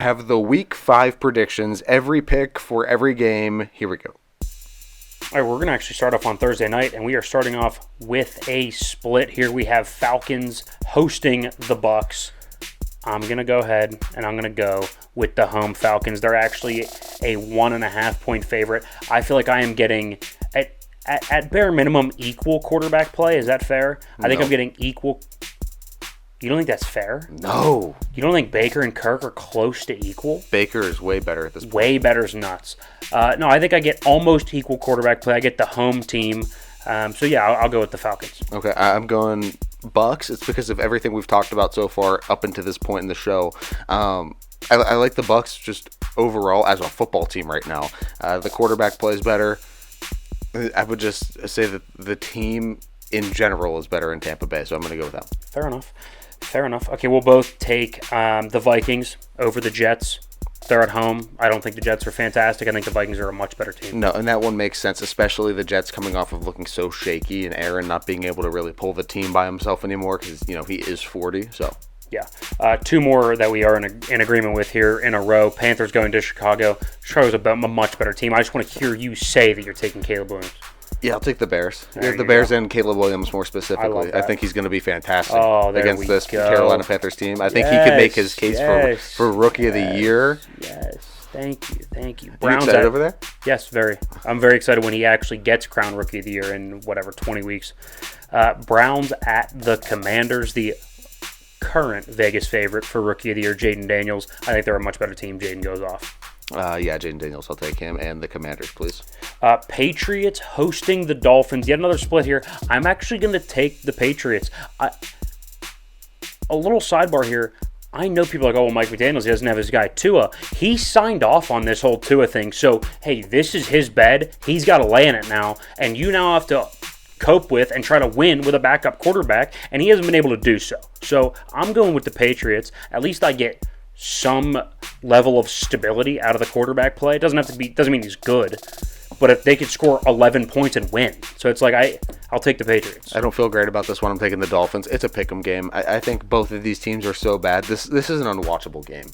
Have the week 5 predictions, every pick for every game. Here we go. All right, we're going to actually start off on Thursday night, and we are starting off with a split. Here we have Falcons hosting the Bucks. I'm going to go ahead, and I'm going to go with the home Falcons. They're actually a 1.5-point favorite. I feel like I am getting, at bare minimum, equal quarterback play. Is that fair? I think I'm getting equal. You don't think that's fair? No. You don't think Baker and Kirk are close to equal? Baker is way better at this point. Way better is nuts. No, I think I get almost equal quarterback play. I get the home team. So, yeah, I'll go with the Falcons. Okay, I'm going Bucks. It's because of everything we've talked about so far up until this point in the show. I like the Bucks just overall as a football team right now. The quarterback plays better. I would just say that the team in general is better in Tampa Bay, so I'm going to go with that. Fair enough. Okay, we'll both take the Vikings over the Jets. They're at home. I don't think the Jets are fantastic. I think the Vikings are a much better team. No, and that one makes sense, especially the Jets coming off of looking so shaky and Aaron not being able to really pull the team by himself anymore because, he is 40, so. Yeah. Two more that we are in agreement with here in a row. Panthers going to Chicago. Chicago's a much better team. I just want to hear you say that you're taking Caleb Williams. Yeah, I'll take the Bears. The Bears and Caleb Williams more specifically. I think he's going to be fantastic against this Carolina Panthers team. I think he could make his case for Rookie of the Year. Yes, thank you. Are you excited over there? Yes, very. I'm very excited when he actually gets crowned Rookie of the Year in, 20 weeks. Browns at the Commanders, the current Vegas favorite for Rookie of the Year, Jaden Daniels. I think they're a much better team. Jaden goes off. Jaden Daniels, I'll take him. And the Commanders, please. Patriots hosting the Dolphins. Yet another split here. I'm actually going to take the Patriots. A little sidebar here. I know people are like, Mike McDaniels, he doesn't have his guy Tua. He signed off on this whole Tua thing. So, hey, this is his bed. He's got to lay in it now. And you now have to cope with and try to win with a backup quarterback. And he hasn't been able to do so. So, I'm going with the Patriots. At least I get some level of stability out of the quarterback play. It doesn't mean he's good, but if they could score 11 points and win. So it's like I'll take the Patriots. I don't feel great about this one. I'm taking the Dolphins. It's a pick'em game. I think both of these teams are so bad. This is an unwatchable game.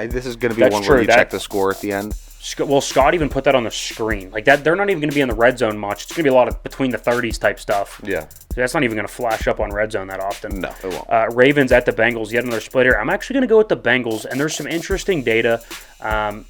This is going to be one where you check the score at the end. Well, Scott even put that on the screen. Like that, they're not even going to be in the red zone much. It's going to be a lot of between the 30s type stuff. Yeah. So that's not even going to flash up on red zone that often. No, it won't. Ravens at the Bengals, yet another split here. I'm actually going to go with the Bengals, and there's some interesting data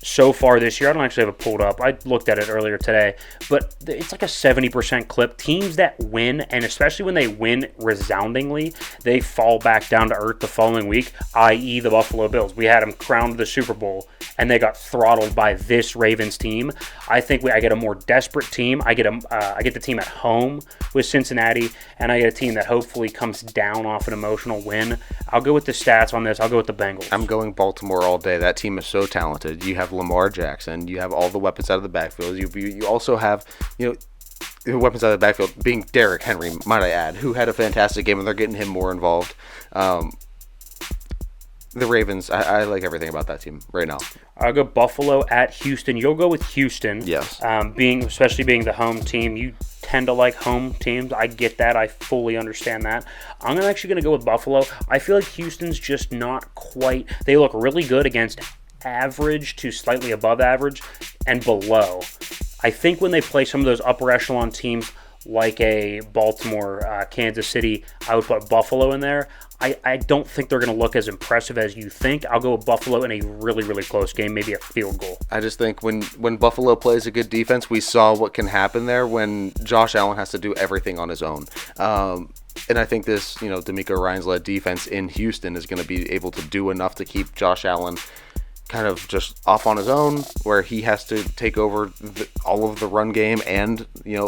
so far this year. I don't actually have it pulled up. I looked at it earlier today, but it's like a 70% clip. Teams that win, and especially when they win resoundingly, they fall back down to earth the following week, i.e. the Buffalo Bills. We had them crowned the Super Bowl, and they got throttled by this Ravens team. I think I get a more desperate team. I get the team at home with Cincinnati, and I get a team that hopefully comes down off an emotional win. I'll go with the stats on this. I'll go with the Bengals. I'm going Baltimore all day. That team is so talented. You have Lamar Jackson. You have all the weapons out of the backfield. You also have, weapons out of the backfield being Derrick Henry, might I add, who had a fantastic game, and they're getting him more involved. The Ravens, I like everything about that team right now. I'll go Buffalo at Houston. You'll go with Houston. Yes. Especially being the home team. You tend to like home teams. I get that. I fully understand that. I'm actually going to go with Buffalo. I feel like Houston's just not quite. They look really good against average to slightly above average and below. I think when they play some of those upper echelon teams like a Baltimore, Kansas City, I would put Buffalo in there. I don't think they're going to look as impressive as you think. I'll go with Buffalo in a really, really close game, maybe a field goal. I just think when Buffalo plays a good defense, we saw what can happen there when Josh Allen has to do everything on his own. And I think this, DeMeco Ryans-led defense in Houston is going to be able to do enough to keep Josh Allen kind of just off on his own, where he has to take over all of the run game and,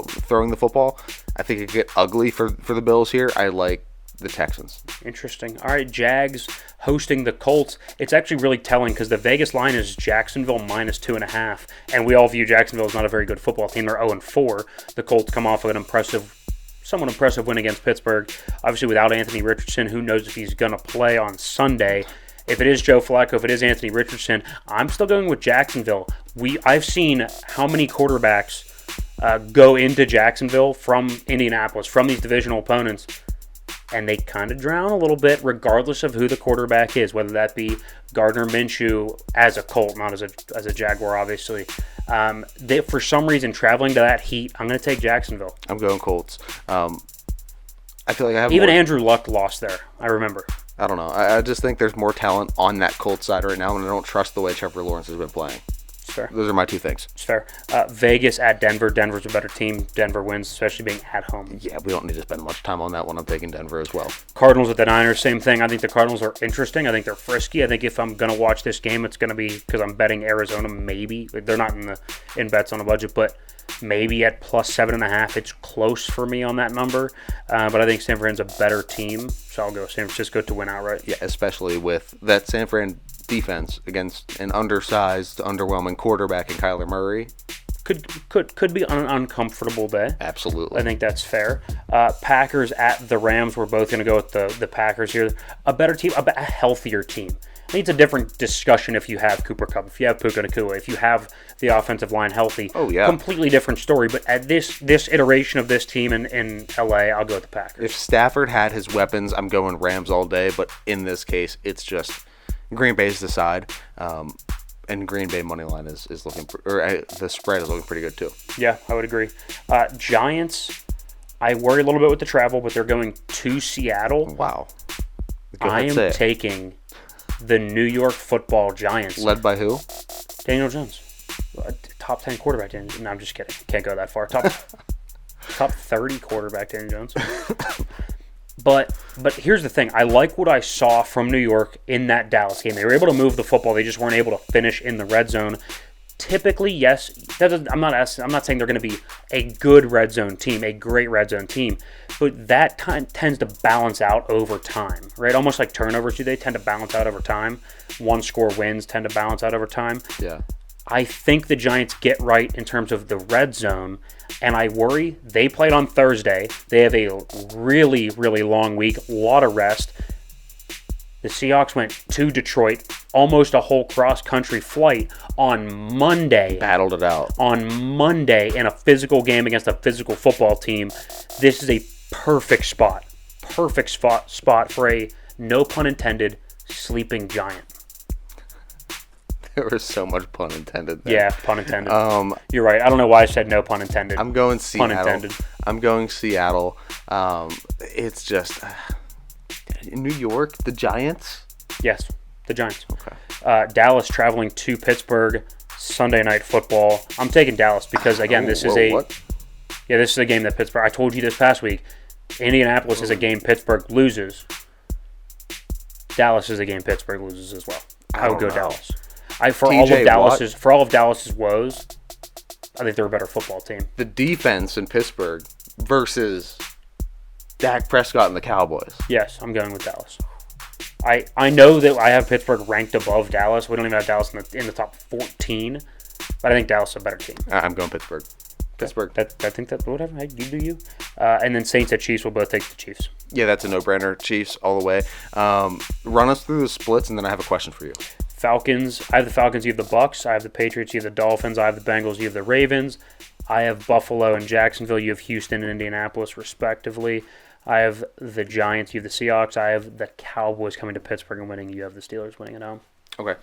throwing the football. I think it could get ugly for the Bills here. I like the Texans. Interesting. All right, Jags hosting the Colts. It's actually really telling because the Vegas line is Jacksonville minus 2.5, and we all view Jacksonville as not a very good football team. They're 0-4. The Colts come off of an somewhat impressive win against Pittsburgh. Obviously, without Anthony Richardson, who knows if he's going to play on Sunday. If it is Joe Flacco, if it is Anthony Richardson, I'm still going with Jacksonville. I've seen how many quarterbacks go into Jacksonville from Indianapolis, from these divisional opponents, and they kind of drown a little bit regardless of who the quarterback is, whether that be Gardner Minshew as a Colt, not as a Jaguar, obviously. They, for some reason, traveling to that heat, I'm going to take Jacksonville. I'm going Colts. I feel like I have Even more, Andrew Luck lost there, I remember. I don't know. I just think there's more talent on that Colts side right now, and I don't trust the way Trevor Lawrence has been playing. It's fair. Those are my two things. It's fair. Vegas at Denver. Denver's a better team. Denver wins, especially being at home. Yeah, we don't need to spend much time on that one. I'm taking Denver as well. Cardinals at the Niners, same thing. I think the Cardinals are interesting. I think they're frisky. I think if I'm going to watch this game, it's going to be because I'm betting Arizona. Maybe they're not in bets on a budget, but maybe at plus 7.5. It's close for me on that number. But I think San Fran's a better team, so I'll go San Francisco to win outright. Yeah, especially with that San Fran defense against an undersized, underwhelming quarterback in Kyler Murray. Could be an uncomfortable day. Absolutely. I think that's fair. Packers at the Rams. We're both going to go with the Packers here. A better team, a healthier team. I think it's a different discussion if you have Cooper Kupp, if you have Puka Nacua, if you have the offensive line healthy. Oh, yeah. Completely different story. But at this iteration of this team in LA, I'll go with the Packers. If Stafford had his weapons, I'm going Rams all day. But in this case, it's just Green Bay's the side. And Green Bay money line is looking, the spread is looking pretty good too. Yeah, I would agree. Giants, I worry a little bit with the travel, but they're going to Seattle. Wow. I am taking the New York Football Giants. Led by who? Daniel Jones. Top 10 quarterback. No, I'm just kidding. Can't go that far. Top 30 quarterback Daniel Jones. But here's the thing. I like what I saw from New York in that Dallas game. They were able to move the football. They just weren't able to finish in the red zone. Typically, yes. I'm not saying they're going to be a good red zone team, a great red zone team, but that tends to balance out over time, right? Almost like turnovers do. They tend to balance out over time. One score wins tend to balance out over time. Yeah. I think the Giants get right in terms of the red zone, and I worry they played on Thursday. They have a really, really long week, a lot of rest. The Seahawks went to Detroit, almost a whole cross-country flight on Monday. Battled it out. On Monday in a physical game against a physical football team. This is a perfect spot. Perfect spot for a, no pun intended, sleeping Giant. There was so much pun intended there. Yeah, pun intended. You're right. I don't know why I said no pun intended. I'm going Seattle. Pun intended. I'm going Seattle. It's just in New York, the Giants. Yes, the Giants. Okay. Dallas traveling to Pittsburgh, Sunday Night Football. I'm taking Dallas because again, this is a game that Pittsburgh. I told you this past week. Indianapolis is a game Pittsburgh loses. Dallas is a game Pittsburgh loses as well. I would go Dallas. For all of Dallas's woes, I think they're a better football team. The defense in Pittsburgh versus Dak Prescott and the Cowboys. Yes, I'm going with Dallas. I know that I have Pittsburgh ranked above Dallas. We don't even have Dallas in the top 14, but I think Dallas is a better team. I'm going Pittsburgh. Pittsburgh. I think that whatever. Hey, you do you. And then Saints at Chiefs. We'll both take the Chiefs. Yeah, that's a no-brainer. Chiefs all the way. Run us through the splits, and then I have a question for you. Falcons. I have the Falcons. You have the Bucks. I have the Patriots. You have the Dolphins. I have the Bengals. You have the Ravens. I have Buffalo and Jacksonville. You have Houston and Indianapolis, respectively. I have the Giants. You have the Seahawks. I have the Cowboys coming to Pittsburgh and winning. You have the Steelers winning at home. Okay.